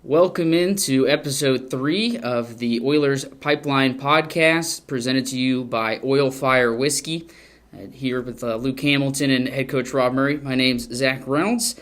Welcome into episode 3 of the Oilers Pipeline Podcast, presented to you by OILFIRE Whiskey. Here with Luke Hamilton and head coach Rob Murray. My name's Zack Reynolds.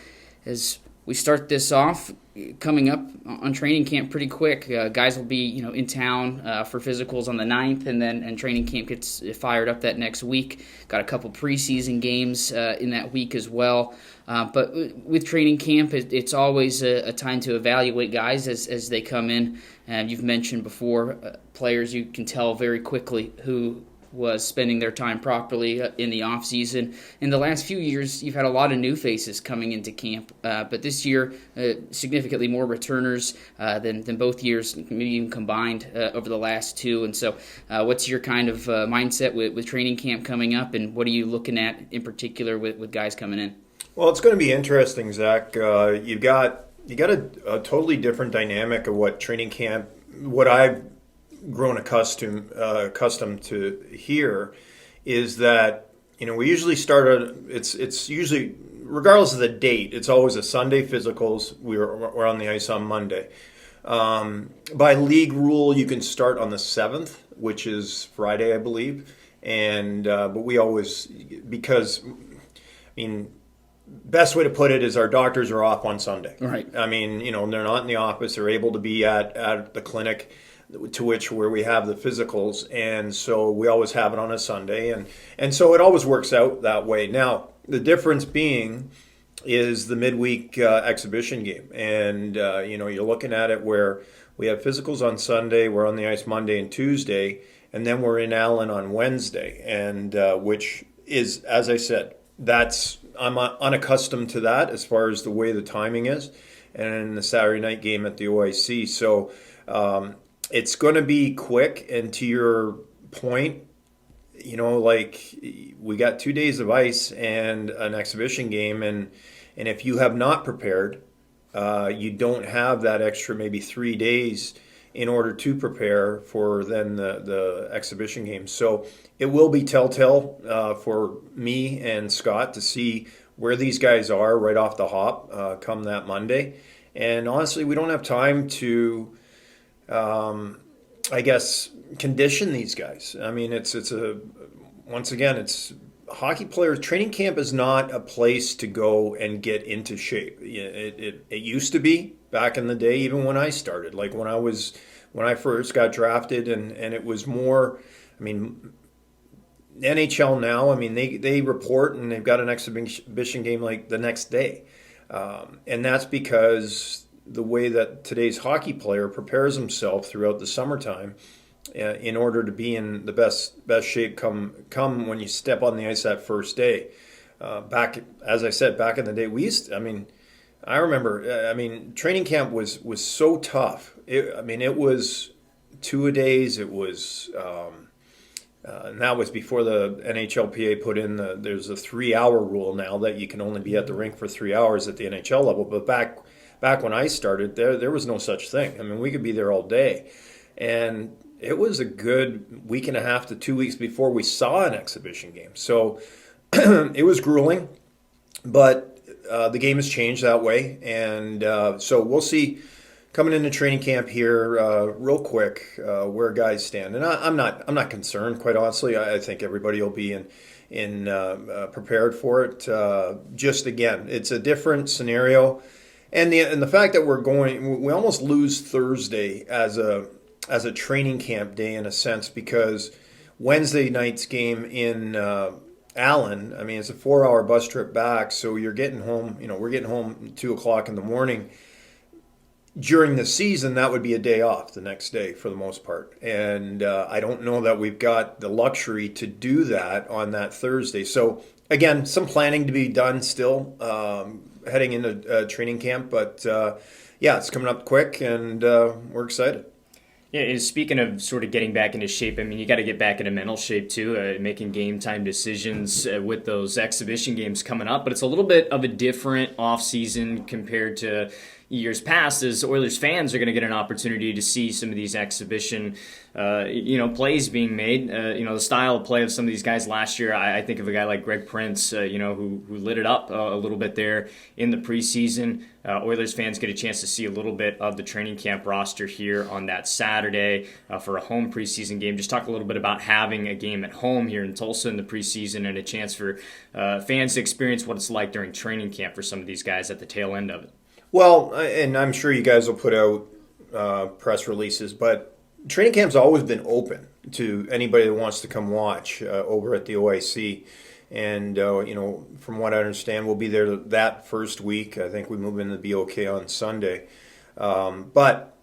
As we start this off, coming up on training camp pretty quick, guys will be in town for physicals on the 9th, and training camp gets fired up that next week. Got a couple preseason games in that week as well. But with training camp, it's always a time to evaluate guys as they come in. And you've mentioned before, players you can tell very quickly who was spending their time properly in the off season. In the last few years, you've had a lot of new faces coming into camp, but this year, significantly more returners than both years, maybe even combined over the last two. And so, what's your kind of mindset with training camp coming up, and what are you looking at in particular with guys coming in? Well, it's going to be interesting, Zach. You got a totally different dynamic of what training camp, what I've grown accustomed to here, is that we usually start it's usually, regardless of the date, it's always a Sunday physicals. We're on the ice on Monday. By league rule, you can start on the 7th, which is Friday, I believe, and but we always, because best way to put it is our doctors are off on Sunday. Right. They're not in the office. They're able to be at the clinic where we have the physicals, and so we always have it on a Sunday, and so it always works out that way. Now, the difference being is the midweek exhibition game, and you're looking at it where we have physicals on Sunday, we're on the ice Monday and Tuesday, and then we're in Allen on Wednesday, and which is, as I said, I'm unaccustomed to that as far as the way the timing is, and the Saturday night game at the OIC. So it's going to be quick. And to your point, we got 2 days of ice and an exhibition game, and if you have not prepared, you don't have that extra maybe 3 days in order to prepare for then the exhibition game. So it will be telltale for me and Scott to see where these guys are right off the hop come that Monday. And honestly, we don't have time to, condition these guys. It's hockey players. Training camp is not a place to go and get into shape. It used to be back in the day, even when I started, like when I first got drafted, and it was more, NHL now, they report and they've got an exhibition game like the next day. And that's because the way that today's hockey player prepares himself throughout the summertime in order to be in the best shape come when you step on the ice that first day. As I said, back in the day, I remember, training camp was so tough. It was 2-a-days. It was, and that was before the NHLPA put in there's a 3-hour rule now that you can only be at the rink for 3 hours at the NHL level. But back when I started, there was no such thing. We could be there all day. And it was a good week and a half to 2 weeks before we saw an exhibition game. So it was grueling, but the game has changed that way. And so we'll see coming into training camp here real quick where guys stand. And I'm not concerned, quite honestly. I think everybody will be in prepared for it. Just again, it's a different scenario. And the fact that we almost lose Thursday as a training camp day in a sense, because Wednesday night's game in Allen, it's a 4-hour bus trip back, so you're getting home, we're getting home at 2 o'clock in the morning. During the season, that would be a day off the next day for the most part. And I don't know that we've got the luxury to do that on that Thursday. So again, some planning to be done still heading into training camp, but it's coming up quick, and we're excited. Yeah, and speaking of sort of getting back into shape, you got to get back into mental shape too, making game time decisions with those exhibition games coming up. But it's a little bit of a different off season compared to, years past is Oilers fans are going to get an opportunity to see some of these exhibition plays being made. The style of play of some of these guys last year, I think of a guy like Greg Prince, who lit it up a little bit there in the preseason. Oilers fans get a chance to see a little bit of the training camp roster here on that Saturday for a home preseason game. Just talk a little bit about having a game at home here in Tulsa in the preseason and a chance for fans to experience what it's like during training camp for some of these guys at the tail end of it. Well, and I'm sure you guys will put out press releases, but training camp's always been open to anybody that wants to come watch over at the OIC. And, from what I understand, we'll be there that first week. I think we move into the BOK on Sunday. But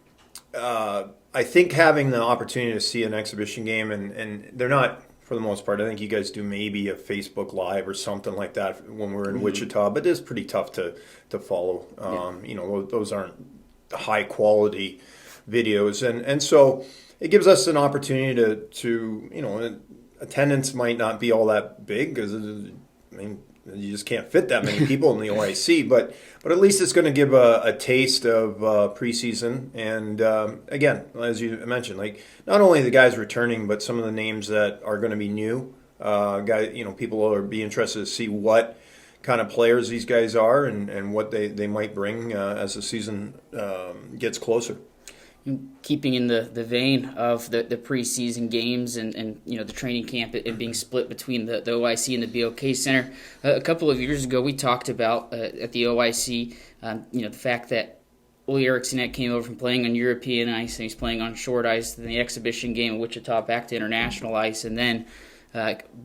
I think having the opportunity to see an exhibition game, and they're not, for the most part, I think you guys do maybe a Facebook Live or something like that when we're in Wichita, but it's pretty tough to follow. Those aren't high quality videos. And so it gives us an opportunity to attendance might not be all that big because, you just can't fit that many people in the OIC, but at least it's going to give a taste of preseason. And again, as you mentioned, like not only the guys returning, but some of the names that are going to be new. People will be interested to see what kind of players these guys are and what they might bring as the season gets closer. Keeping in the vein of the preseason games and the training camp and being split between the OIC and the BOK Center. A couple of years ago, we talked about at the OIC, the fact that Ole Eriksson came over from playing on European ice and he's playing on short ice in the exhibition game in Wichita back to international ice, and then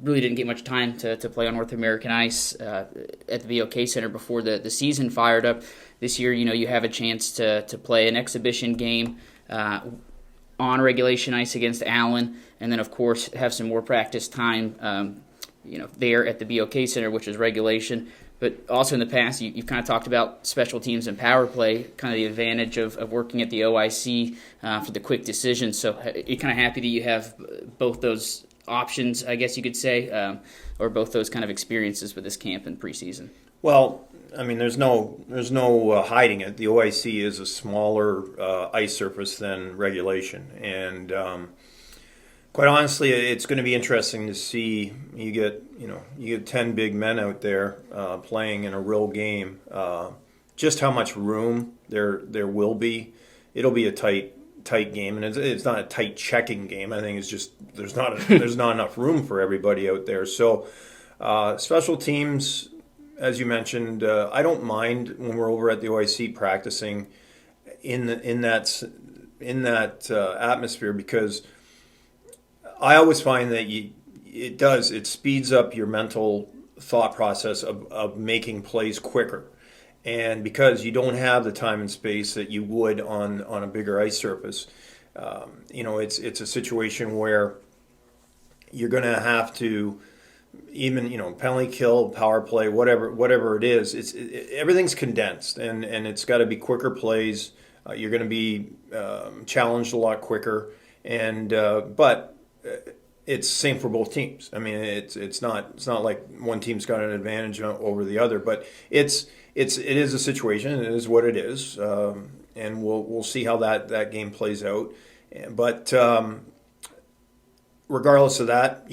really didn't get much time to play on North American ice at the BOK Center before the season fired up. This year, you have a chance to play an exhibition game on regulation ice against Allen, and then, of course, have some more practice time, there at the BOK Center, which is regulation. But also in the past, you've kind of talked about special teams and power play, kind of the advantage of working at the OIC for the quick decisions. So you're kind of happy that you have both those options, I guess you could say, or both those kind of experiences with this camp and preseason. Well, there's no hiding it. The OIC is a smaller ice surface than regulation, and quite honestly, it's going to be interesting to see. You get 10 big men out there playing in a real game. Just how much room there will be. It'll be a tight game, and it's not a tight checking game. I think it's just there's not enough room for everybody out there. So special teams, as you mentioned, I don't mind when we're over at the OIC practicing in that atmosphere, because I always find that it speeds up your mental thought process of making plays quicker. And because you don't have the time and space that you would on a bigger ice surface, it's a situation where you're going to have to even penalty kill, power play, whatever it is. Everything's condensed, and it's got to be quicker plays. You're going to be challenged a lot quicker, and but it's the same for both teams. It's not like one team's got an advantage over the other, but it is a situation. It is what it is, and we'll see how that game plays out. But regardless of that,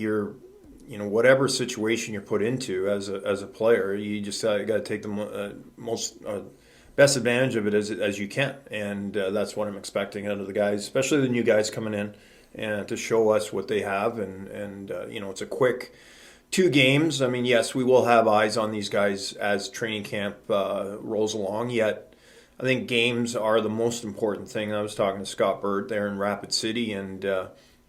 whatever situation you're put into as a player, you just got to take the best advantage of it as you can, and that's what I'm expecting out of the guys, especially the new guys coming in, and to show us what they have. And it's a quick 2 games. Yes, we will have eyes on these guys as training camp rolls along, yet I think games are the most important thing. I was talking to Scott Bird there in Rapid City, and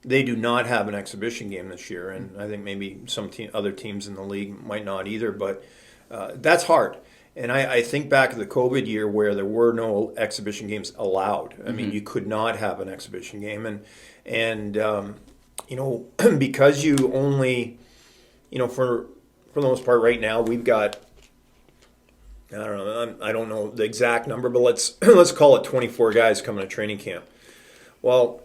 they do not have an exhibition game this year, and I think maybe some other teams in the league might not either, but that's hard. And I think back to the COVID year where there were no exhibition games allowed. You could not have an exhibition game, and because you only, for the most part right now, we've got, I don't know the exact number, but let's call it 24 guys coming to training camp. Well,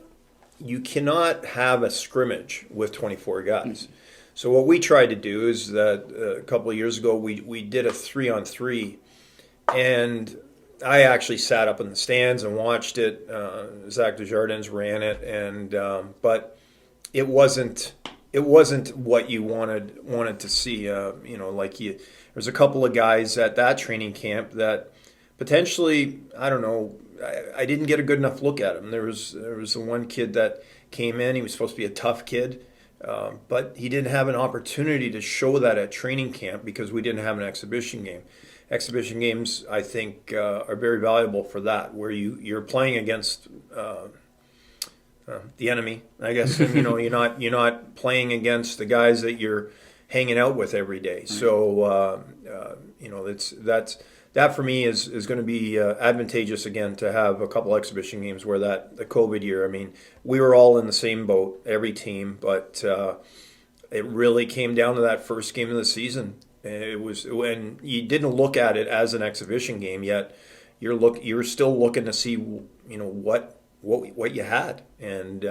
you cannot have a scrimmage with 24 guys. So what we tried to do is that a couple of years ago we did a 3-on-3, and I actually sat up in the stands and watched it. Zack Desjardins ran it, and but it wasn't what you wanted to see. There's a couple of guys at that training camp that potentially, I don't know, I didn't get a good enough look at him. There was the one kid that came in. He was supposed to be a tough kid, but he didn't have an opportunity to show that at training camp because we didn't have an exhibition game. Exhibition games, I think, are very valuable for that, where you're playing against the enemy, I guess. And, you're not playing against the guys that you're hanging out with every day. So that for me is going to be advantageous again to have a couple exhibition games where the COVID year. I mean, we were all in the same boat, every team, but it really came down to that first game of the season. It was when you didn't look at it as an exhibition game yet. You're still looking to see what you had, and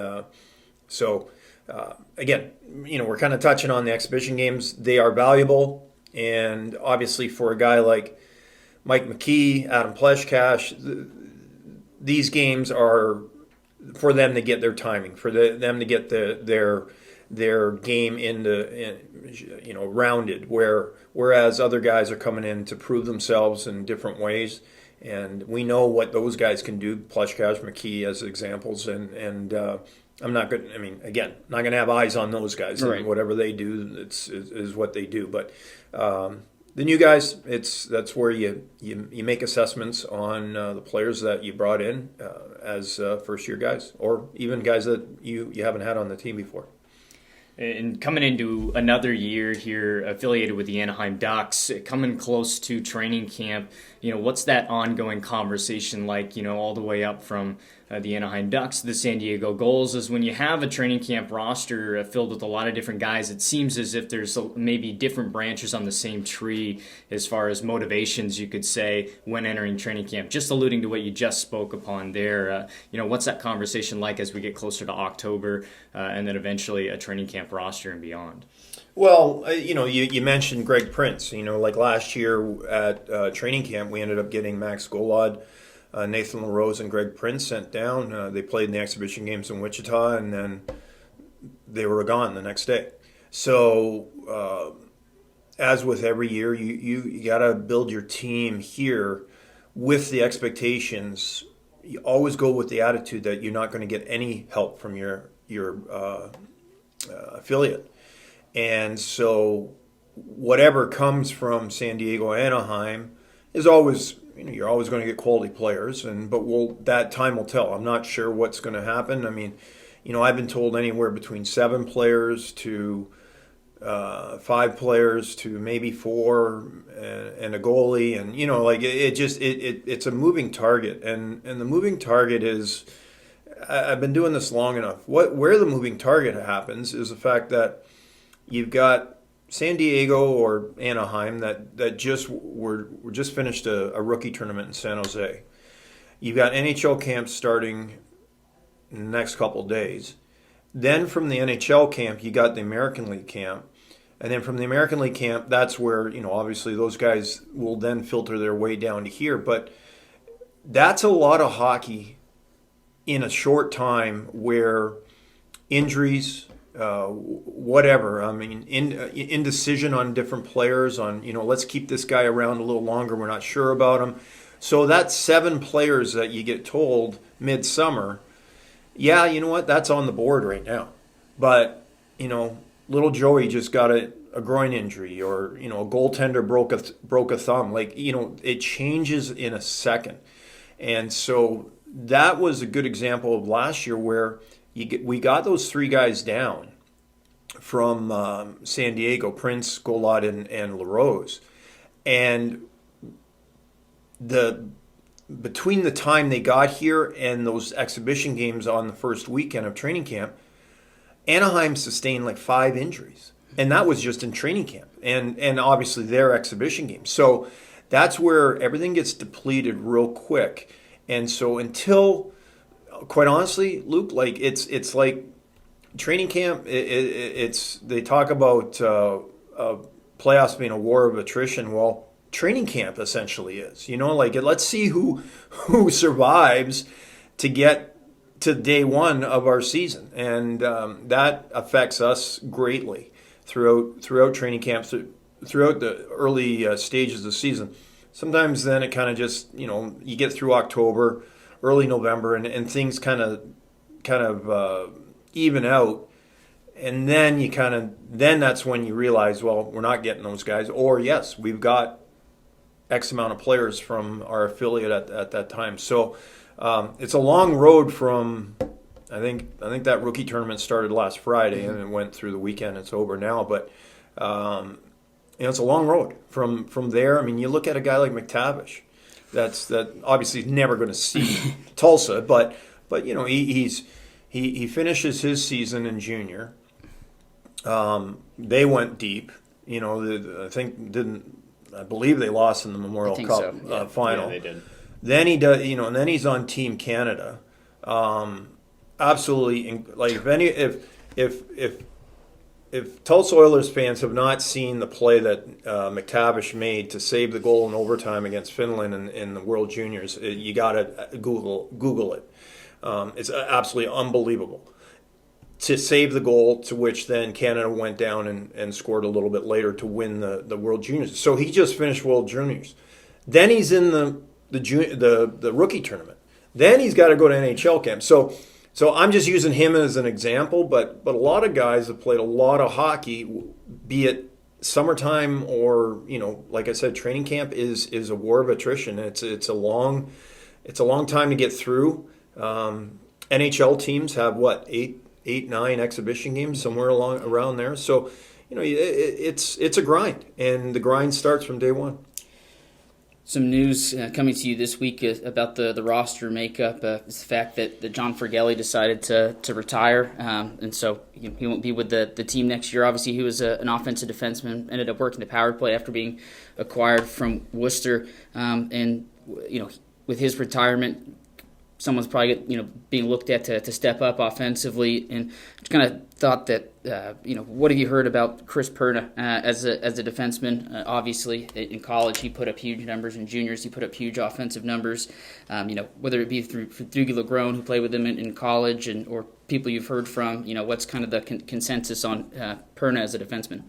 again, we're kind of touching on the exhibition games. They are valuable, and obviously for a guy like Mike McKee, Adam Pleshkash, these games are for them to get their timing, for them to get their game rounded, whereas other guys are coming in to prove themselves in different ways, and we know what those guys can do. Pleshkash, McKee as examples, and I'm not good. I mean, again, not going to have eyes on those guys. Right. And whatever they do, is what they do. But the new guys, that's where you make assessments on the players that you brought in as first year guys, or even guys that you haven't had on the team before. And coming into another year here affiliated with the Anaheim Ducks, coming close to training camp, what's that ongoing conversation like, all the way up from the Anaheim Ducks to the San Diego Gulls? Is when you have a training camp roster filled with a lot of different guys, it seems as if there's maybe different branches on the same tree as far as motivations, you could say, when entering training camp. Just alluding to what you just spoke upon there, what's that conversation like as we get closer to October and then eventually a training camp roster and beyond? Well, you mentioned Greg Prince. Like last year at training camp, we ended up getting Max Golod, Nathan LaRose, and Greg Prince sent down. They played in the exhibition games in Wichita, and then they were gone the next day. So, as with every year, you got to build your team here with the expectations. You always go with the attitude that you're not going to get any help from your affiliate. And so whatever comes from San Diego, Anaheim is always, you're always going to get quality players, but that time will tell. I'm not sure what's going to happen. I mean, I've been told anywhere between 7 players to 5 players to maybe 4 and a goalie, and it's a moving target, and the moving target is, I've been doing this long enough. Where the moving target happens is the fact that you've got San Diego or Anaheim that just finished a rookie tournament in San Jose. You've got NHL camps starting in the next couple of days. Then from the NHL camp, you got the American League camp. And then from the American League camp, that's where, obviously those guys will then filter their way down to here. But that's a lot of hockey in a short time, where injuries, whatever. I mean, indecision on different players, on, let's keep this guy around a little longer, we're not sure about him. So that's 7 players that you get told midsummer, yeah, you know what, that's on the board right now. But, little Joey just got a groin injury, or, a goaltender broke a thumb. It changes in a second. And so that was a good example of last year, where we got those 3 guys down from San Diego, Prince, Golod, and LaRose. And between the time they got here and those exhibition games on the first weekend of training camp, Anaheim sustained like 5 injuries. And that was just in training camp and obviously their exhibition games. So that's where everything gets depleted real quick. And so until, quite honestly, Luke, it's like training camp. They talk about playoffs being a war of attrition. Well, training camp essentially is. Like let's see who survives to get to day one of our season, and that affects us greatly throughout training camps, throughout the early stages of the season. Sometimes then it kind of just you get through October, early November, and things kind of even out, and then that's when you realize, well, we're not getting those guys, or yes, we've got X amount of players from our affiliate at that time. So it's a long road from. I think that rookie tournament started last Friday and it went through the weekend. It's over now, but it's a long road from there. I mean, you look at a guy like McTavish. That obviously he's never going to see Tulsa, but he finishes his season in junior. They went deep. I believe they lost in the Memorial Cup final. Yeah, they did. Then he does, and then he's on Team Canada. Absolutely, like if Tulsa Oilers fans have not seen the play that McTavish made to save the goal in overtime against Finland in the World Juniors, you gotta Google it. It's absolutely unbelievable. To save the goal, to which then Canada went down and scored a little bit later to win the World Juniors. So he just finished World Juniors. Then he's in the rookie tournament. Then he's got to go to NHL camp. So I'm just using him as an example, but a lot of guys have played a lot of hockey, be it summertime or like I said, training camp is a war of attrition. It's a long time to get through. NHL teams have eight, 9 exhibition games somewhere around there. So it's a grind, and the grind starts from day one. Some news coming to you this week about the roster makeup. It's the fact that John Fergelli decided to retire, and so he won't be with the team next year. Obviously, he was an offensive defenseman, ended up working the power play after being acquired from Worcester, and with his retirement, someone's probably being looked at to step up offensively, and just kind of thought that what have you heard about Chris Perna as a defenseman? Obviously, in college he put up huge numbers. In juniors he put up huge offensive numbers. Whether it be through Lagrone, who played with him in college, or people you've heard from. What's kind of the consensus on Perna as a defenseman?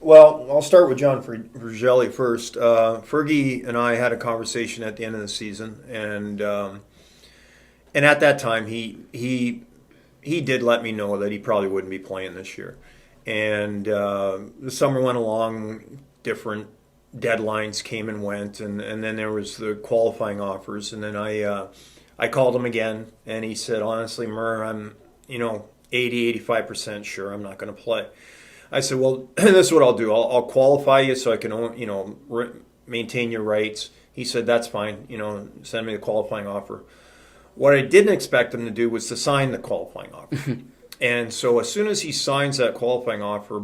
Well, I'll start with John Fergelli first. Fergie and I had a conversation at the end of the season, and at that time, he did let me know that he probably wouldn't be playing this year. And the summer went along, different deadlines came and went, and then there was the qualifying offers. And then I called him again, and he said, honestly, Murr, I'm 80-85% sure I'm not going to play. I said, well, this is what I'll do. I'll qualify you so I can maintain your rights. He said, that's fine. Send me the qualifying offer. What I didn't expect him to do was to sign the qualifying offer. And so as soon as he signs that qualifying offer,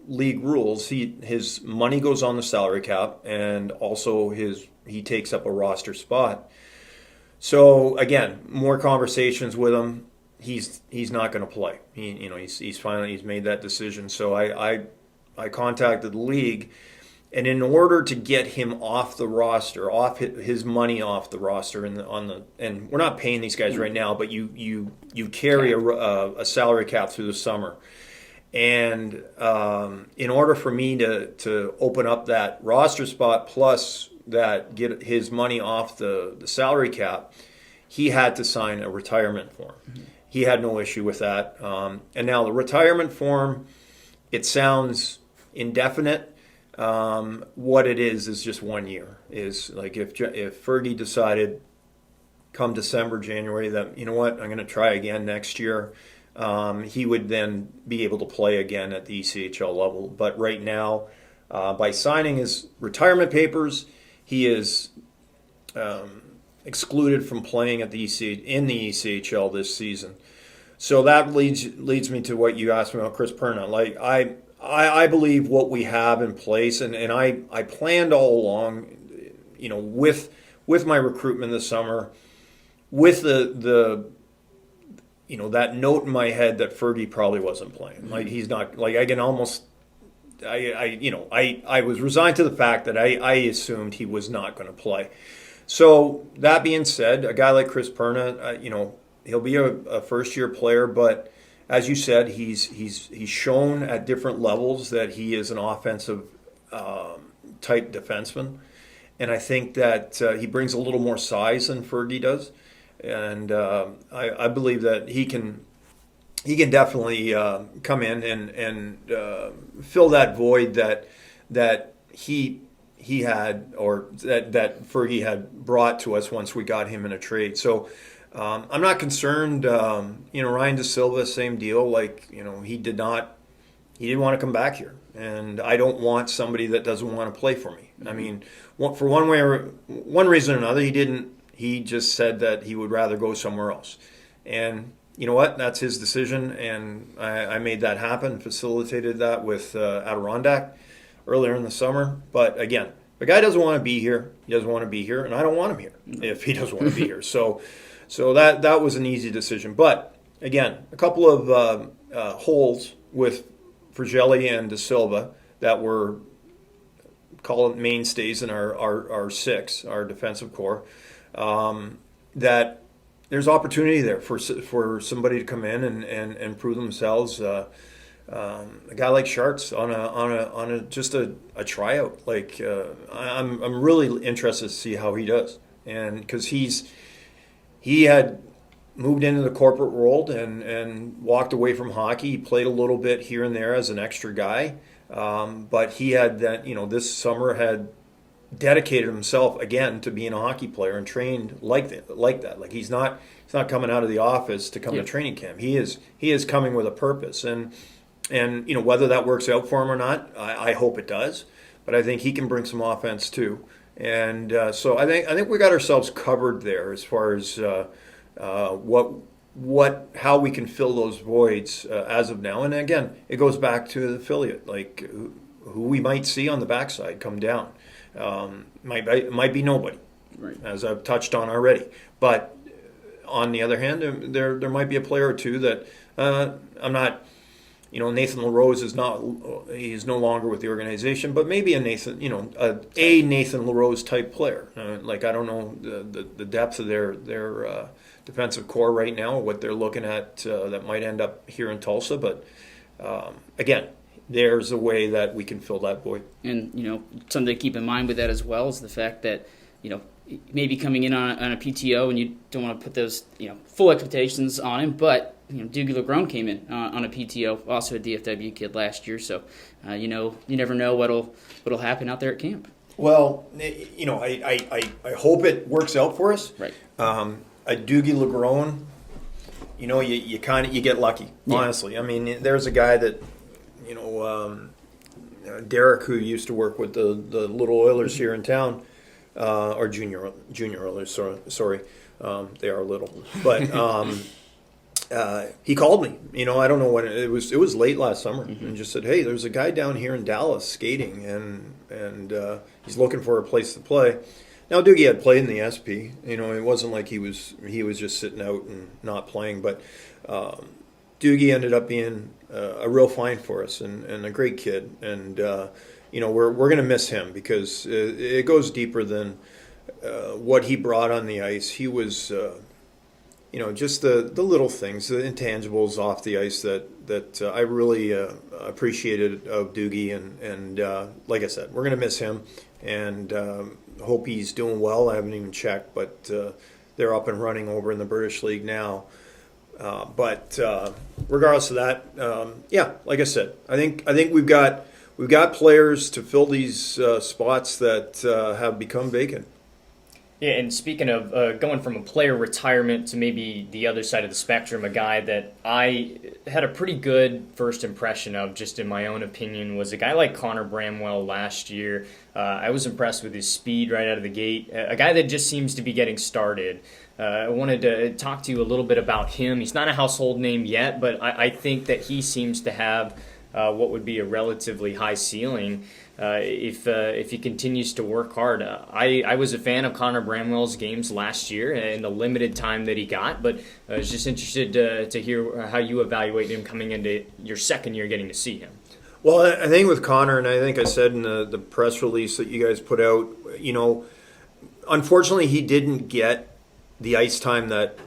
league rules, his money goes on the salary cap, and also he takes up a roster spot. So again, more conversations with him. He's not going to play. He's made that decision. So I contacted the league. And in order to get him off the roster, off his money off the roster, and we're not paying these guys right now, but you carry a salary cap through the summer, and in order for me to open up that roster spot plus that get his money off the salary cap, he had to sign a retirement form. Mm-hmm. He had no issue with that, and now the retirement form, it sounds indefinite. What it is just 1 year. Is like if Fergie decided come December, January that, I'm going to try again next year, he would then be able to play again at the ECHL level. But right now, by signing his retirement papers, he is excluded from playing in the ECHL this season. So that leads me to what you asked me about Chris Perna. Like I believe what we have in place, and I planned all along, with my recruitment this summer, with the that note in my head that Fergie probably wasn't playing. Like he's not. Like I can almost I was resigned to the fact that I assumed he was not going to play. So that being said, a guy like Chris Perna, he'll be a first-year player, but as you said, he's shown at different levels that he is an offensive type defenseman, and I think that he brings a little more size than Fergie does, and I believe that he can definitely come in and fill that void that he had, or that Fergie had brought to us once we got him in a trade. So I'm not concerned. Ryan De Silva, same deal. Like, he didn't want to come back here, and I don't want somebody that doesn't want to play for me. I mean, for one reason or another, he didn't. He just said that he would rather go somewhere else, and you know what? That's his decision, and I made that happen, facilitated that with Adirondack earlier in the summer. But again, the guy doesn't want to be here. He doesn't want to be here, and I don't want him here if he doesn't want to be here. So that was an easy decision. But again, a couple of holes with Fratelli and De Silva that were, call it, mainstays in our six, our defensive core, that there's opportunity there for somebody to come in and prove themselves. A guy like Sharts on just a tryout. Like, I'm really interested to see how he does, and because he had moved into the corporate world and walked away from hockey. He played a little bit here and there as an extra guy, but he had that, this summer had dedicated himself again to being a hockey player and trained like that. Like, he's not coming out of the office to come to training camp. He is coming with a purpose, and whether that works out for him or not, I hope it does. But I think he can bring some offense too, and so I think we got ourselves covered there as far as how we can fill those voids as of now. And again, it goes back to the affiliate, like who we might see on the backside come down. Might be nobody, right, as I've touched on already. But on the other hand, there might be a player or two that I'm not. Nathan LaRose he's no longer with the organization, but maybe a Nathan LaRose type player. Like, I don't know the depth of their defensive core right now, what they're looking at that might end up here in Tulsa. But again, there's a way that we can fill that void. And, something to keep in mind with that as well is the fact that, maybe coming in on a PTO, and you don't want to put those, full expectations on him, but, Doogie LeGrone came in on a PTO, also a DFW kid last year, so, you never know what'll happen out there at camp. Well, I hope it works out for us. Right. A Doogie LeGrone, you get lucky, honestly. Yeah. I mean, there's a guy that, Derek, who used to work with the little Oilers here in town, or junior Oilers, sorry, they are little, but he called me. I don't know when it was. It was late last summer, and just said, "Hey, there's a guy down here in Dallas skating, and he's looking for a place to play." Now, Doogie had played in the SP. It wasn't like he was just sitting out and not playing, but Doogie ended up being a real find for us and a great kid, and we're going to miss him because it goes deeper than what he brought on the ice. He was just the little things, the intangibles off the ice that I really appreciated of Doogie, and like I said, we're going to miss him, and hope he's doing well. I haven't even checked, but they're up and running over in the British League now. But regardless of that, like I said, I think we've got players to fill these spots that have become vacant. Yeah, and speaking of going from a player retirement to maybe the other side of the spectrum, a guy that I had a pretty good first impression of, just in my own opinion, was a guy like Connor Bramwell last year. I was impressed with his speed right out of the gate. A guy that just seems to be getting started. I wanted to talk to you a little bit about him. He's not a household name yet, but I think that he seems to have what would be a relatively high ceiling if he continues to work hard. I was a fan of Connor Bramwell's games last year and the limited time that he got, but I was just interested to hear how you evaluate him coming into your second year getting to see him. Well, I think with Connor, and I think I said in the press release that you guys put out, unfortunately he didn't get the ice time that,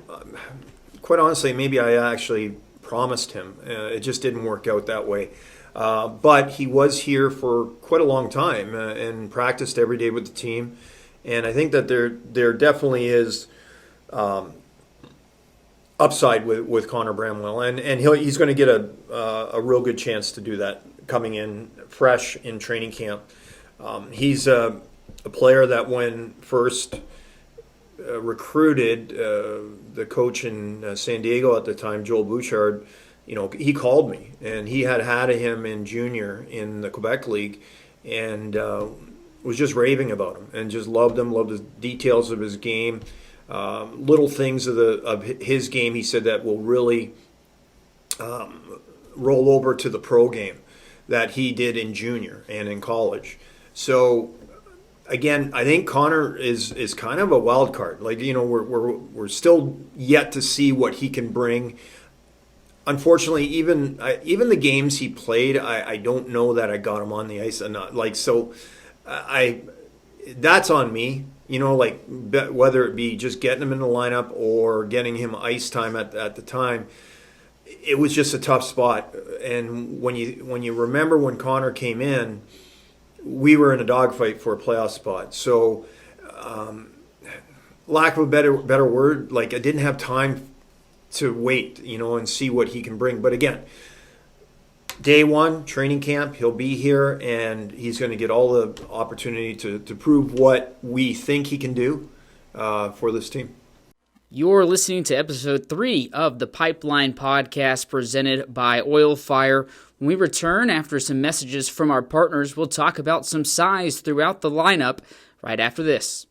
quite honestly, maybe I actually promised him. It just didn't work out that way. But he was here for quite a long time and practiced every day with the team. And I think that there definitely is upside with Connor Bramwell, and he's going to get a real good chance to do that coming in fresh in training camp. He's a player that when first recruited, the coach in San Diego at the time, Joel Bouchard, he called me, and he had him in junior in the Quebec League, and was just raving about him, and just loved him, loved the details of his game, little things of his game. He said that will really roll over to the pro game that he did in junior and in college. So again, I think Connor is kind of a wild card. Like, we're still yet to see what he can bring. Unfortunately, even the games he played, I don't know that I got him on the ice enough. That's on me. Whether it be just getting him in the lineup or getting him ice time at the time, it was just a tough spot. And when you remember when Connor came in, we were in a dogfight for a playoff spot. So, lack of a better word, I didn't have time to wait, and see what he can bring. But again, day one, training camp, he'll be here, and he's going to get all the opportunity to prove what we think he can do for this team. You're listening to episode 3 of the Pipeline Podcast presented by OILFIRE. When we return after some messages from our partners, we'll talk about some size throughout the lineup right after this.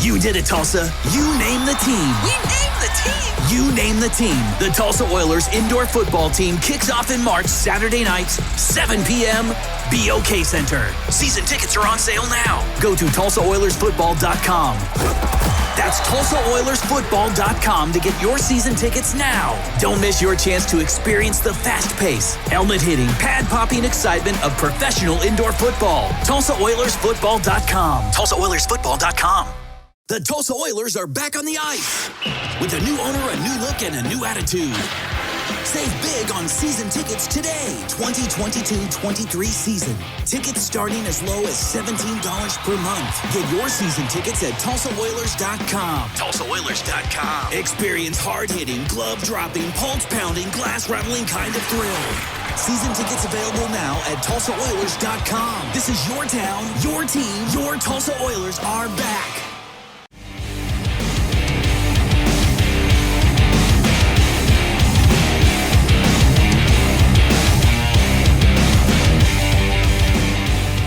You did it, Tulsa. You name the team. We name the team. You name the team. The Tulsa Oilers indoor football team kicks off in March, Saturday nights, 7 p.m., BOK Center. Season tickets are on sale now. Go to TulsaOilersFootball.com. That's TulsaOilersFootball.com to get your season tickets now. Don't miss your chance to experience the fast pace, helmet-hitting, pad-popping excitement of professional indoor football. TulsaOilersFootball.com. TulsaOilersFootball.com. The Tulsa Oilers are back on the ice. With a new owner, a new look, and a new attitude. Save big on season tickets today. 2022-23 season. Tickets starting as low as $17 per month. Get your season tickets at TulsaOilers.com. TulsaOilers.com. Experience hard-hitting, glove-dropping, pulse-pounding, glass-rattling kind of thrill. Season tickets available now at TulsaOilers.com. This is your town, your team, your Tulsa Oilers are back.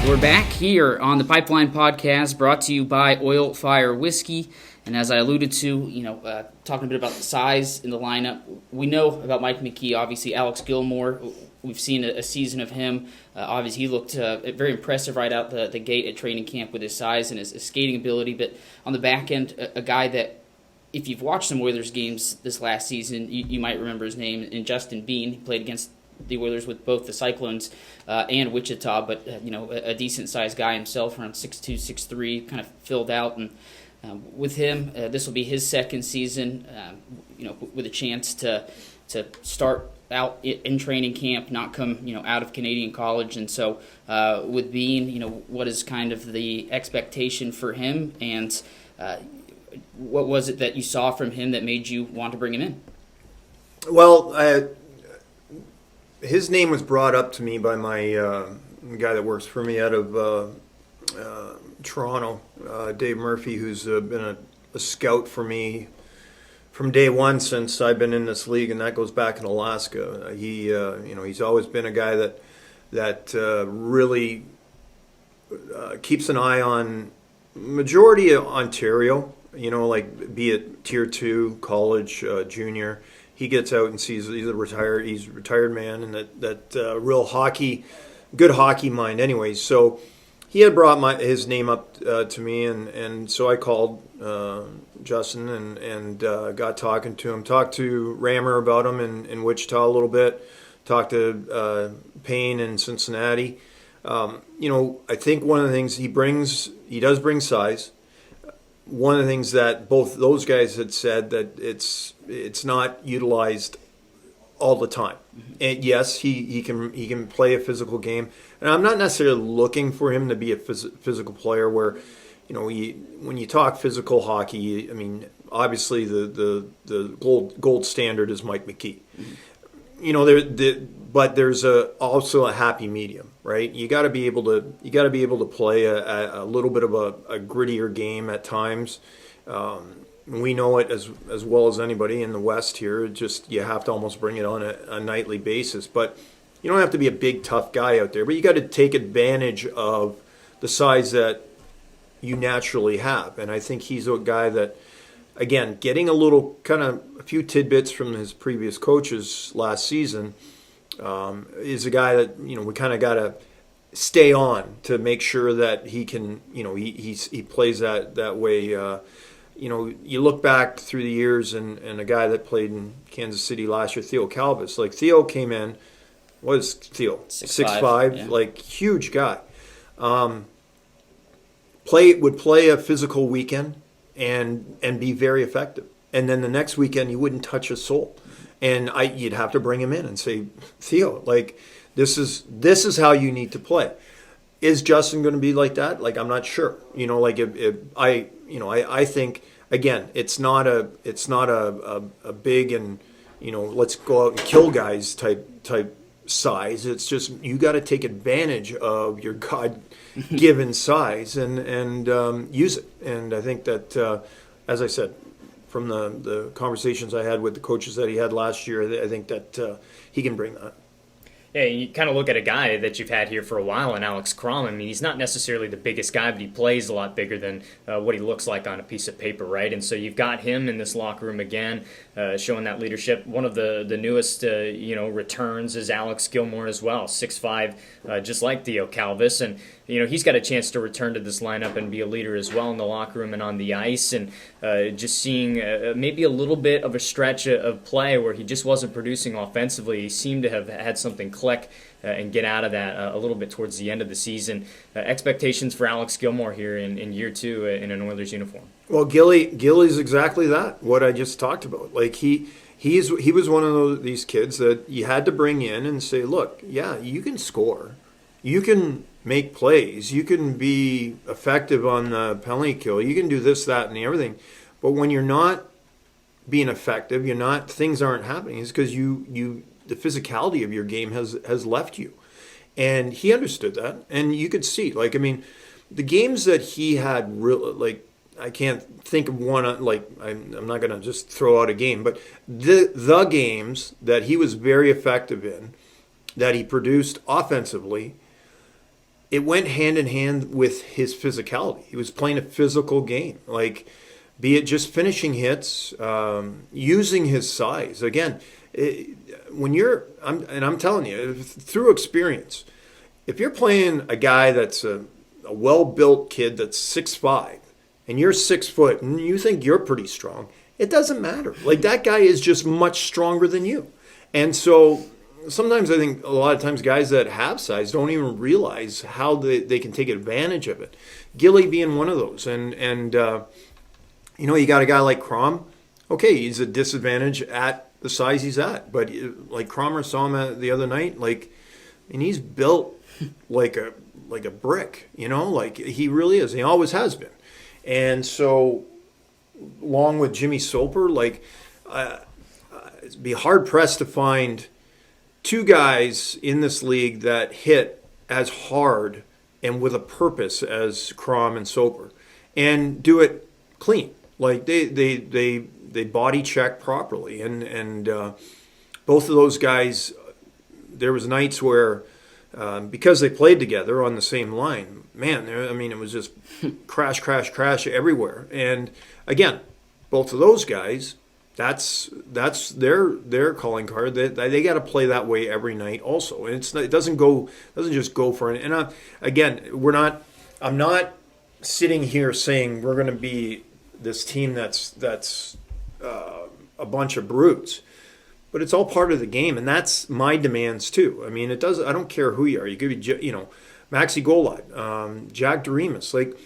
We're back here on the Pipeline Podcast, brought to you by OILFIRE Whiskey. And as I alluded to, talking a bit about the size in the lineup, we know about Mike McKee, obviously Alex Gilmore. We've seen a season of him. Obviously, he looked very impressive right out the gate at training camp with his size and his skating ability. But on the back end, a guy that, if you've watched some Oilers games this last season, you might remember his name, in Justin Bean. He played against the Oilers with both the Cyclones and Wichita, but a decent-sized guy himself, around 6'2", 6'3", kind of filled out. And with him, this will be his second season, with a chance to start out in training camp, not come out of Canadian college. And so with Bean, what is kind of the expectation for him, and what was it that you saw from him that made you want to bring him in? Well, his name was brought up to me by my guy that works for me out of Toronto, Dave Murphy, who's been a scout for me from day one since I've been in this league, and that goes back in Alaska. He's always been a guy that really keeps an eye on majority of Ontario. Be it Tier 2, college, junior. He gets out and sees he's a retired man, and that real good hockey mind. Anyways, so he had brought his name up to me, and so I called Justin and got talking to him. Talked to Rammer about him in Wichita a little bit. talked to Payne in Cincinnati. I think one of the things he does bring size. One of the things that both those guys had said that it's not utilized all the time. And yes, he can play a physical game, and I'm not necessarily looking for him to be a physical player. Where, when you talk physical hockey, I mean, obviously the gold standard is Mike McKee. But there's also a happy medium, right? You got to be able to play a little bit of a grittier game at times. We know it as well as anybody in the West here. Just you have to almost bring it on a nightly basis. But you don't have to be a big, tough guy out there. But you got to take advantage of the size that you naturally have. And I think he's a guy that, again, getting a few tidbits from his previous coaches last season, is a guy that we kind of got to stay on to make sure that he can he plays that way. You look back through the years and a guy that played in Kansas City last year, Theo Calvis. Like Theo came in, what is Theo? 6'5", yeah. like huge guy. Would play a physical weekend and be very effective. And then the next weekend you wouldn't touch a soul. And you'd have to bring him in and say, Theo, like this is how you need to play. Is Justin going to be like that? Like I'm not sure. I think again, it's not a big and let's go out and kill guys type size. It's just you got to take advantage of your God-given size and use it. And I think that as I said, from the conversations I had with the coaches that he had last year, I think that he can bring that. Yeah, you kind of look at a guy that you've had here for a while, and Alex Crom. I mean, he's not necessarily the biggest guy, but he plays a lot bigger than what he looks like on a piece of paper, right? And so you've got him in this locker room again, showing that leadership. One of the newest, returns is Alex Gilmore as well, 6'5", just like Theo Calvis, and he's got a chance to return to this lineup and be a leader as well in the locker room and on the ice, and just seeing maybe a little bit of a stretch of play where he just wasn't producing offensively. He seemed to have had something click and get out of that a little bit towards the end of the season. Expectations for Alex Gilmore here in year two in an Oilers uniform. Well, Gilly's exactly that, what I just talked about. Like he was one of these kids that you had to bring in and say, look, yeah, you can score. You can make plays. You can be effective on the penalty kill. You can do this, that, and everything. But when you're not being effective, things aren't happening. It's because the physicality of your game has left you. And he understood that. And you could see, the games that he had, I can't think of one, I'm not going to just throw out a game, but the games that he was very effective in, that he produced offensively, it went hand in hand with his physicality. He was playing a physical game, be it just finishing hits, using his size. Again, I'm telling you, through experience, if you're playing a guy that's a well-built kid that's 6'5", and you're 6 foot, and you think you're pretty strong, it doesn't matter. That guy is just much stronger than you. And so sometimes I think a lot of times guys that have size don't even realize how they can take advantage of it. Gilly being one of those. And you got a guy like Crom. Okay, he's a disadvantage at the size he's at. But like Cromer saw him the other night, and he's built like a brick, he really is. He always has been. And so along with Jimmy Soper, it'd be hard-pressed to find two guys in this league that hit as hard and with a purpose as Crom and Soper, and do it clean. They body check properly, and both of those guys. There was nights where because they played together on the same line, man, it was just crash everywhere. And again, both of those guys. That's their calling card. They got to play that way every night. Also, and it doesn't just go for it. And I'm not sitting here saying we're going to be this team that's a bunch of brutes. but it's all part of the game, and that's my demands too. I mean, I don't care who you are. You could be, Maxi Golod, Jack Doremus. Like,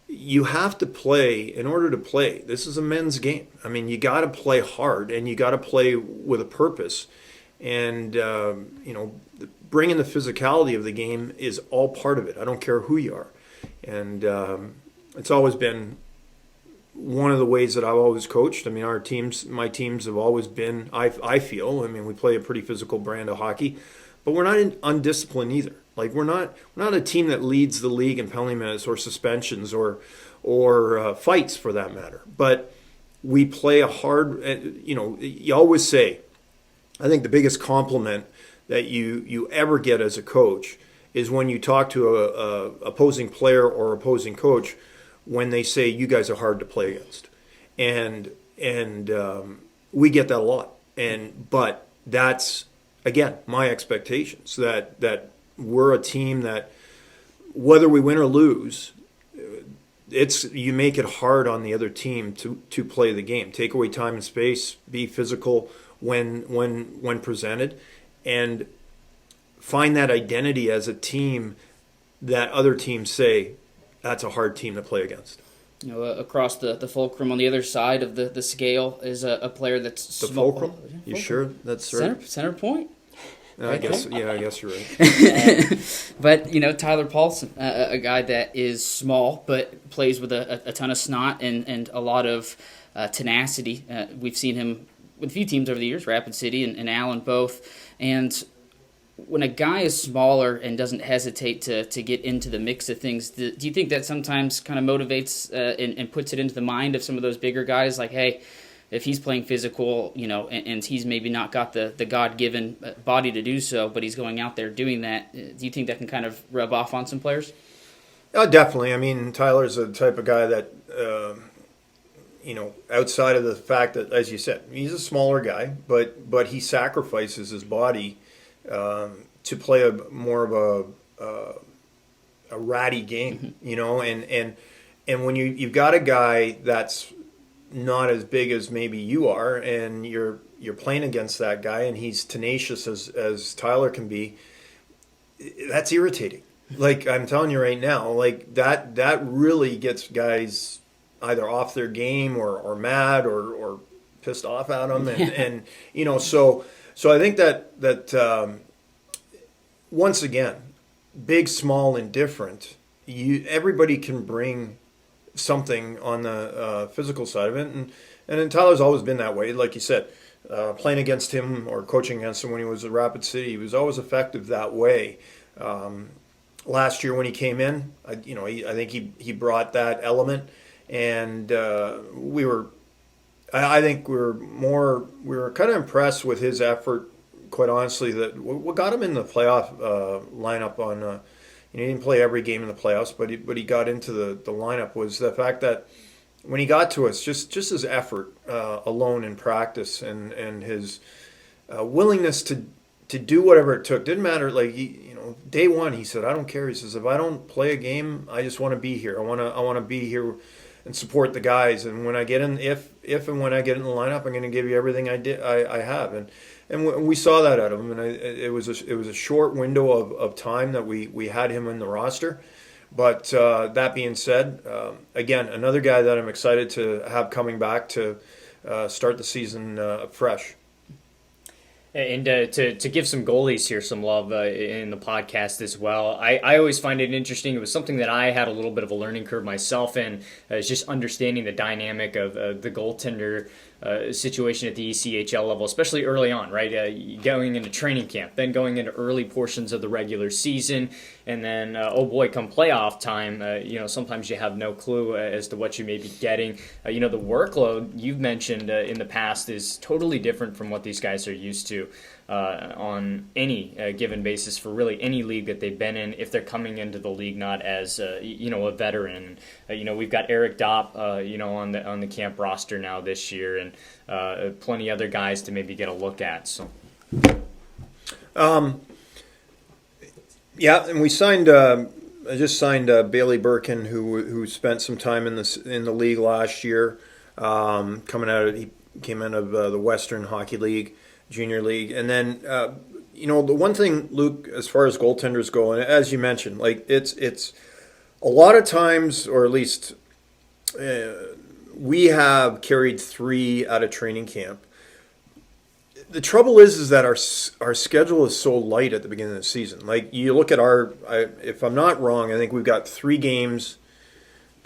you have to play in order to play. This is a men's game. I mean, you got to play hard, and you got to play with a purpose. And bringing the physicality of the game is all part of it. I don't care who you are, and it's always been one of the ways that I've always coached. I mean, my teams have always been, I feel, I mean, we play a pretty physical brand of hockey, but we're not undisciplined either. Like, we're not a team that leads the league in penalty minutes or suspensions or fights for that matter. But we play a hard, you always say, I think the biggest compliment that you ever get as a coach is when you talk to a opposing player or opposing coach when they say, you guys are hard to play against. And we get that a lot. But that's, again, my expectations, that we're a team that, whether we win or lose, you make it hard on the other team to play the game. Take away time and space, be physical when presented, and find that identity as a team that other teams say, that's a hard team to play against. Across the fulcrum on the other side of the scale is a player that's the small. fulcrum? You sure that's right? Center point? I guess you're right. But, Tyler Paulson, a guy that is small but plays with a ton of snot and a lot of tenacity. We've seen him with a few teams over the years, Rapid City and Allen both. And when a guy is smaller and doesn't hesitate to get into the mix of things, do you think that sometimes kind of motivates and puts it into the mind of some of those bigger guys? Like, hey, if he's playing physical, and he's maybe not got the God-given body to do so, but he's going out there doing that, do you think that can kind of rub off on some players? Oh, definitely. I mean, Tyler's the type of guy that, outside of the fact that, as you said, he's a smaller guy, but he sacrifices his body to play more of a ratty game, and when you've got a guy that's not as big as maybe you are, and you're playing against that guy, and he's tenacious as Tyler can be, that's irritating. Like, I'm telling you right now, like that really gets guys either off their game or mad or pissed off at them, and so I think that once again, big, small, and different, everybody can bring something on the physical side of it, and Tyler's always been that way. Like you said, playing against him or coaching against him when he was at Rapid City, he was always effective that way. Last year when he came in, I think he brought that element, and I think we were kind of impressed with his effort, quite honestly. That what got him in the playoff lineup on. He didn't play every game in the playoffs, but he got into the lineup was the fact that when he got to us, just his effort alone in practice and his willingness to do whatever it took. Didn't matter. Like, day one, he said, I don't care. He says, if I don't play a game, I just want to be here. I want to be here and support the guys. And when I get in, if and when I get in the lineup, I'm going to give you everything I have. And we saw that out of him, and it was a short window of time that we had him in the roster. But that being said, again, another guy that I'm excited to have coming back to start the season fresh. And to give some goalies here some love in the podcast as well, I always find it interesting. It was something that I had a little bit of a learning curve myself in, is just understanding the dynamic of the goaltender situation at the ECHL level, especially early on, right? Going into training camp, then going into early portions of the regular season, and then, come playoff time, sometimes you have no clue as to what you may be getting. The workload you've mentioned in the past is totally different from what these guys are used to on any given basis for really any league that they've been in, if they're coming into the league not as a veteran. We've got Eric Dopp on the camp roster now this year, and plenty other guys to maybe get a look at. So and we signed I just signed Bailey Birkin, who spent some time in the league last year, he came out of the Western Hockey League. junior league. And then, the one thing, Luke, as far as goaltenders go, and as you mentioned, like it's a lot of times, or at least we have carried 3 out of training camp. The trouble is that our schedule is so light at the beginning of the season. Like you look at if I'm not wrong, I think we've got 3 games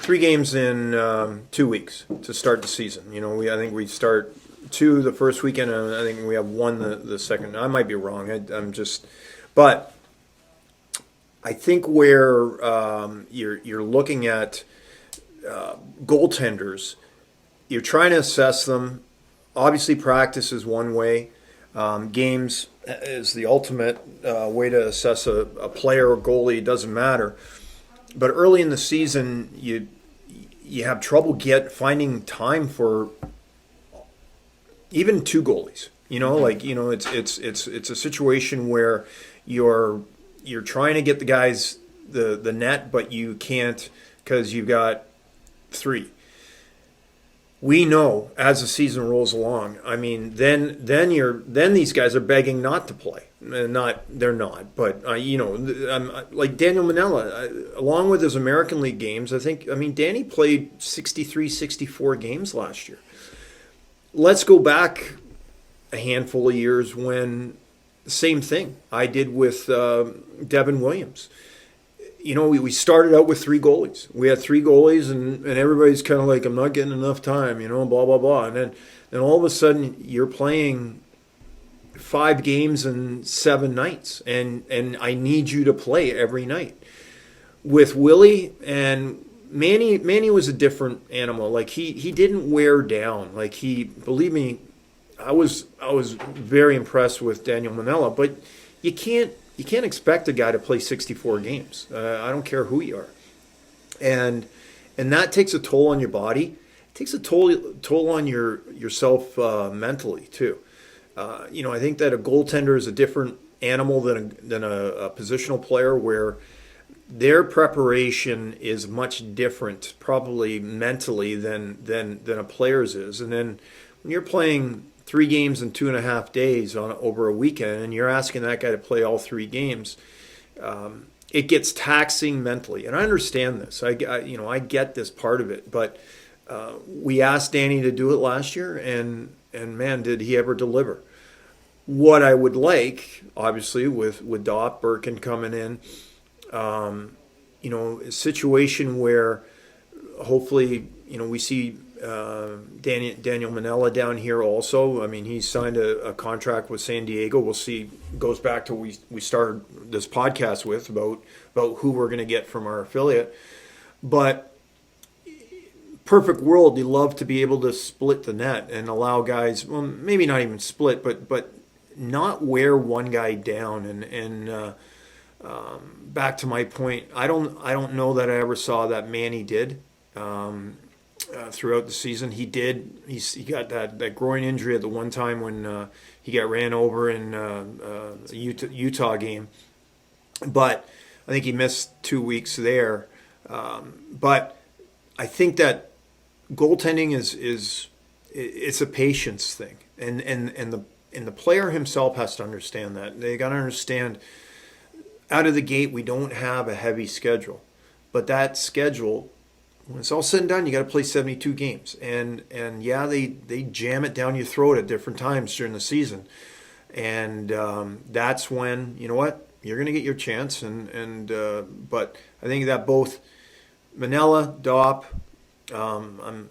in 2 weeks to start the season. I think we start 2 the first weekend, and I think we have 1 the second. I might be wrong. But I think where you're looking at goaltenders, you're trying to assess them. Obviously, practice is one way. Games is the ultimate way to assess a player or goalie. It doesn't matter. But early in the season, you have trouble finding time for even 2 goalies. It's a situation where you're trying to get the guys the net, but you can't because you've got 3. We know as the season rolls along. I mean, then these guys are begging not to play. They're not. But like Daniel Manella, along with his American League games, Danny played 63, 64 games last year. Let's go back a handful of years when the same thing I did with Devin Williams. We started out with 3 goalies. We had 3 goalies, and everybody's kind of like, I'm not getting enough time, blah, blah, blah. And then all of a sudden, you're playing 5 games in 7 nights, and I need you to play every night. With Willie and Manny was a different animal. Like, he didn't wear down. Like, believe me, I was very impressed with Daniel Manella, but you can't expect a guy to play 64 games. I don't care who you are. And that takes a toll on your body. It takes a toll on yourself mentally too. I think that a goaltender is a different animal than a positional player, where their preparation is much different, probably mentally, than a player's is. And then when you're playing 3 games in 2.5 days over a weekend, and you're asking that guy to play all 3 games, it gets taxing mentally. And I understand this. I get this part of it. But we asked Danny to do it last year, and man, did he ever deliver. What I would like, obviously, with Dopp Birkin coming in, a situation where hopefully, we see Daniel Manella down here also. I mean, he signed a contract with San Diego. We'll see. Goes back to what we started this podcast with about who we're going to get from our affiliate. But perfect world, you love to be able to split the net and allow guys, well, maybe not even split, but not wear one guy down. And back to my point, I don't know that I ever saw that Manny did. Throughout the season, he did. He got that groin injury at the one time when he got ran over in a Utah game, but I think he missed 2 weeks there. But I think that goaltending is it's a patience thing, and the player himself has to understand that. They got to understand out of the gate we don't have a heavy schedule, but that schedule, when it's all said and done, you got to play 72 games, and yeah, they jam it down your throat at different times during the season, and that's when you're going to get your chance, but I think that both Manella, Dopp, I'm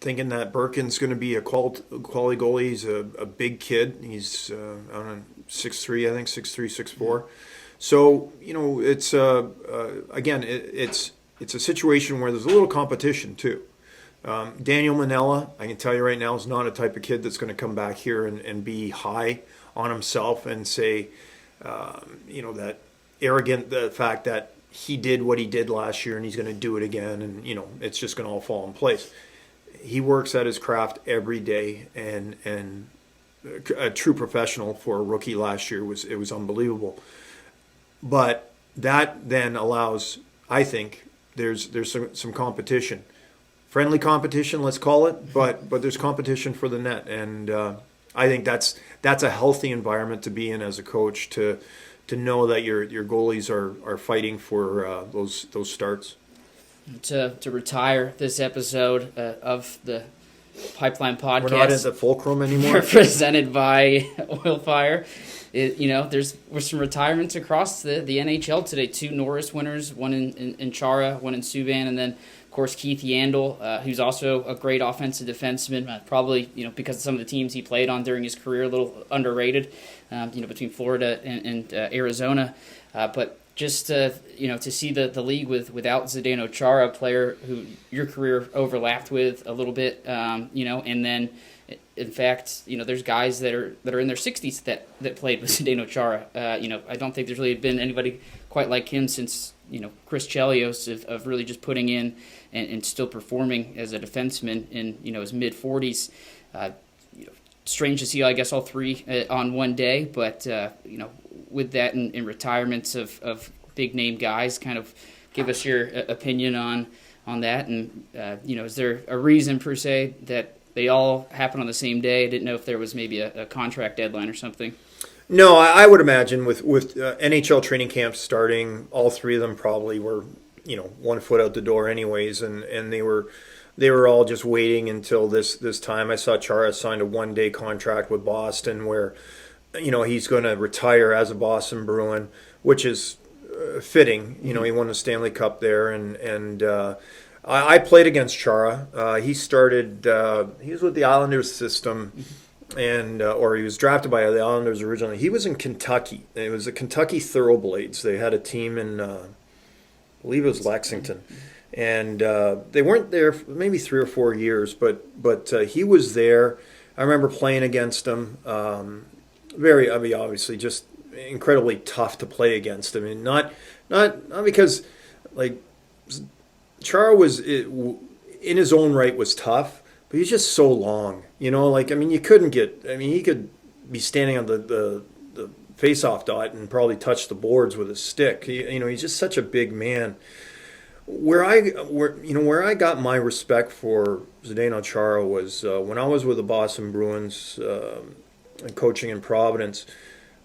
thinking that Birkin's going to be a quality goalie. He's a big kid. He's 6'3", I think 6'3", 6'4". So it's again it's a situation where there's a little competition too. Daniel Manella, I can tell you right now, is not a type of kid that's going to come back here and be high on himself and say, that arrogant, the fact that he did what he did last year and he's going to do it again, and it's just going to all fall in place. He works at his craft every day, and a true professional for a rookie last year. It was unbelievable. But that then allows, I think, there's some competition, friendly competition, let's call it, but there's competition for the net, and I think that's a healthy environment to be in as a coach, to know that your goalies are fighting for those starts. To retire this episode of the Pipeline Podcast. We're not at the Fulcrum anymore. Presented by OILFIRE. There's some retirements across the NHL today. 2 Norris winners, one in Chara, one in Subban, and then, of course, Keith Yandel, who's also a great offensive defenseman, probably, because of some of the teams he played on during his career, a little underrated, between Florida and Arizona. But just to see the league without Zdeno Chara, a player who your career overlapped with a little bit, and then in fact, there's guys that are in their 60s that played with Zdeno Chara. I don't think there's really been anybody quite like him since Chris Chelios of really just putting in and still performing as a defenseman in his mid 40s. Strange to see, I guess, all 3 on one day, but with that and retirements of big name guys, kind of give us your opinion on that, and is there a reason per se that they all happen on the same day? I didn't know if there was maybe a contract deadline or something. No, I would imagine with NHL training camps starting, all 3 of them probably were 1 foot out the door anyways, and they were all just waiting until this time. I saw Chara signed a 1-day contract with Boston where he's going to retire as a Boston Bruin, which is fitting. He won the Stanley Cup there, and I played against Chara. He started. He was with the Islanders system, and or he was drafted by the Islanders originally. He was in Kentucky. It was the Kentucky Thoroughblades. They had a team in, I believe it was Lexington, and they weren't there for maybe 3 or 4 years, but he was there. I remember playing against him. Obviously, just incredibly tough to play against him, and not because Chara was in his own right was tough, but he's just so long. You couldn't get. He could be standing on the face-off dot and probably touch the boards with his stick. He's just such a big man. Where I got my respect for Zdeno Chara was when I was with the Boston Bruins. Coaching in Providence,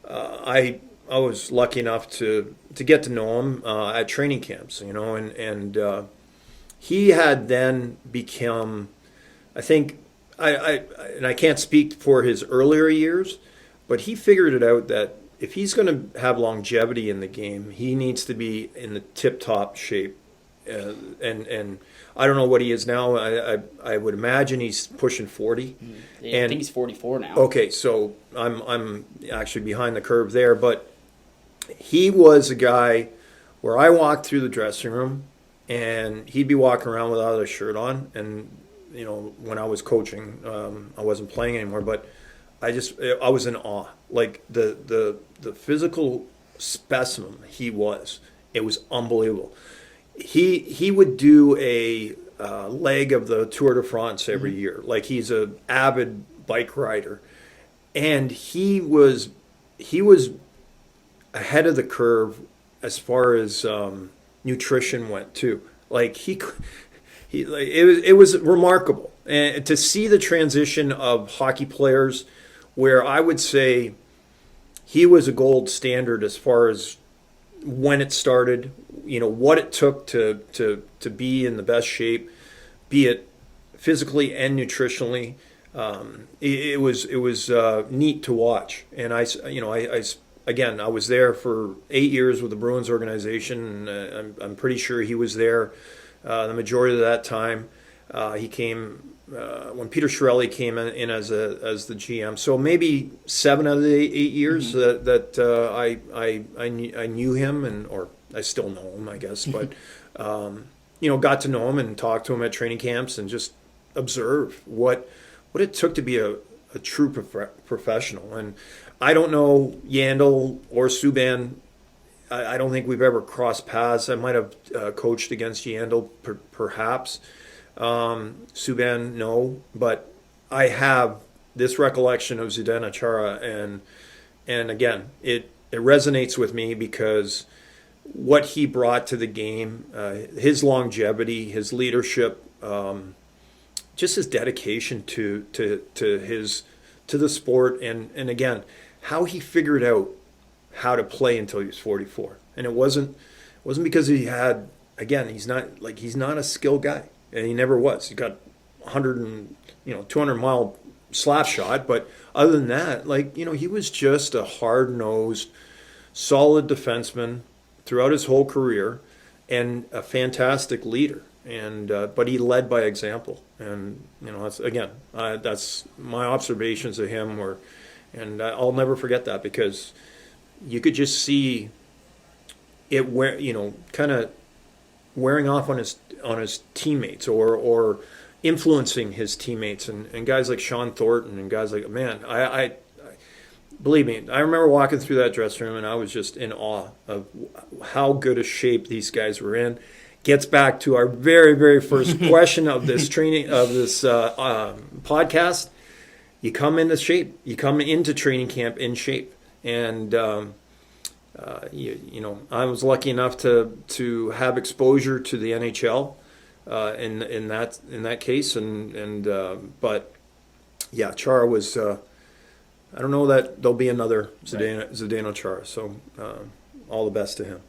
I was lucky enough to get to know him at training camps, and he had then become, I think, I can't speak for his earlier years, but he figured it out that if he's going to have longevity in the game, he needs to be in the tip-top shape, and I don't know what he is now. I would imagine he's pushing 40. Yeah, I think he's 44 now. Okay, so I'm actually behind the curve there, but he was a guy where I walked through the dressing room and he'd be walking around without a shirt on, and when I was coaching, I wasn't playing anymore, but I was in awe. Like the physical specimen he was, it was unbelievable. He would do a leg of the Tour de France every year. Like, he's an avid bike rider, and he was ahead of the curve as far as nutrition went too. It was remarkable, and to see the transition of hockey players, where I would say he was a gold standard as far as when it started, what it took to be in the best shape, be it physically and nutritionally. It was neat to watch, and I was there for 8 years with the Bruins organization, and I'm pretty sure he was there the majority of that time. He came when Peter Chiarelli came in as the GM. So maybe 7 out of the 8 years that I knew him, or I still know him, I guess. But got to know him and talk to him at training camps and just observe what it took to be a true professional. And I don't know Yandel or Subban. I don't think we've ever crossed paths. I might have coached against Yandel, perhaps. Subban, no. But I have this recollection of Zdeno Chara, and again, it resonates with me because what he brought to the game, his longevity, his leadership, just his dedication to to the sport, and again, how he figured out how to play until he was 44. And it wasn't because he had, again, he's not a skilled guy, and he never was. He got 200-mile slap shot, but other than that, he was just a hard-nosed, solid defenseman throughout his whole career, and a fantastic leader. And but he led by example, and that's my observations of him. And I'll never forget that, because you could just see it kind of wearing off on his teammates, or influencing his teammates, and guys like Sean Thornton, and guys like, man, I believe me, I remember walking through that dressing room, and I was just in awe of how good a shape these guys were in. Gets back to our very, very first question of this podcast. You come into shape. You come into training camp in shape, and I was lucky enough to have exposure to the NHL in that case, but yeah, Chara was. I don't know that there'll be another Zdeno Chara, so all the best to him.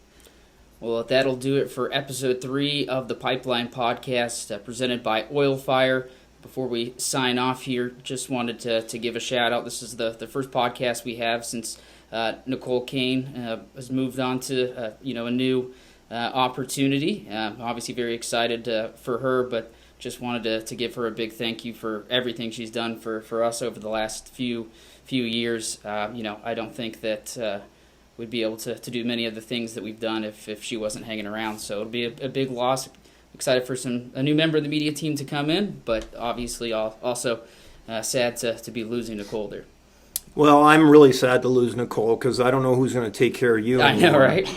Well, that'll do it for episode 3 of the Pipeline Podcast, presented by OILFIRE. Before we sign off here, just wanted to give a shout out. This is the first podcast we have since Nicole Kane has moved on to a new opportunity. Obviously very excited for her, but just wanted to give her a big thank you for everything she's done for us over the last few years. I don't think that we'd be able to do many of the things that we've done if she wasn't hanging around. So it'll be a big loss. Excited for a new member of the media team to come in, but obviously also sad to be losing Nicole there. Well, I'm really sad to lose Nicole, because I don't know who's going to take care of you anymore. I know, right?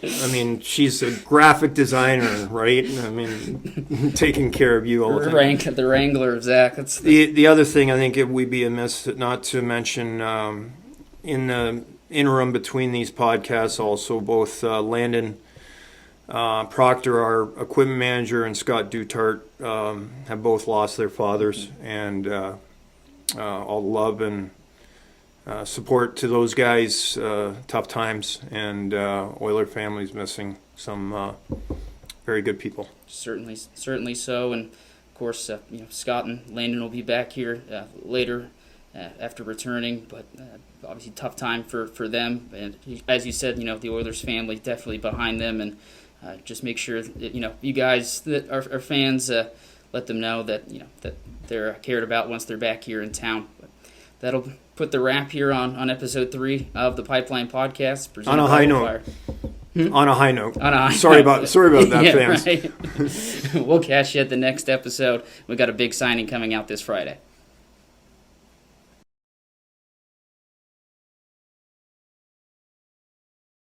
I mean, she's a graphic designer, right? I mean, taking care of you all the time. The wrangler of Zack. That's the other thing, I think it would be amiss not to mention in the interim between these podcasts, also both Landon Proctor, our equipment manager, and Scott Dutart have both lost their fathers, and all the love and support to those guys. Tough times, and Oiler family's missing some very good people. Certainly so, and of course, Scott and Landon will be back here later after returning, but obviously tough time for them. And as you said, the Oilers family definitely behind them, and just make sure that you guys that are fans let them know that that they're cared about once they're back here in town. But that'll put the wrap here on episode 3 of the Pipeline Podcast. On a high note. On a high note. Sorry about that, yeah, fans. Right. We'll catch you at the next episode. We got a big signing coming out this Friday.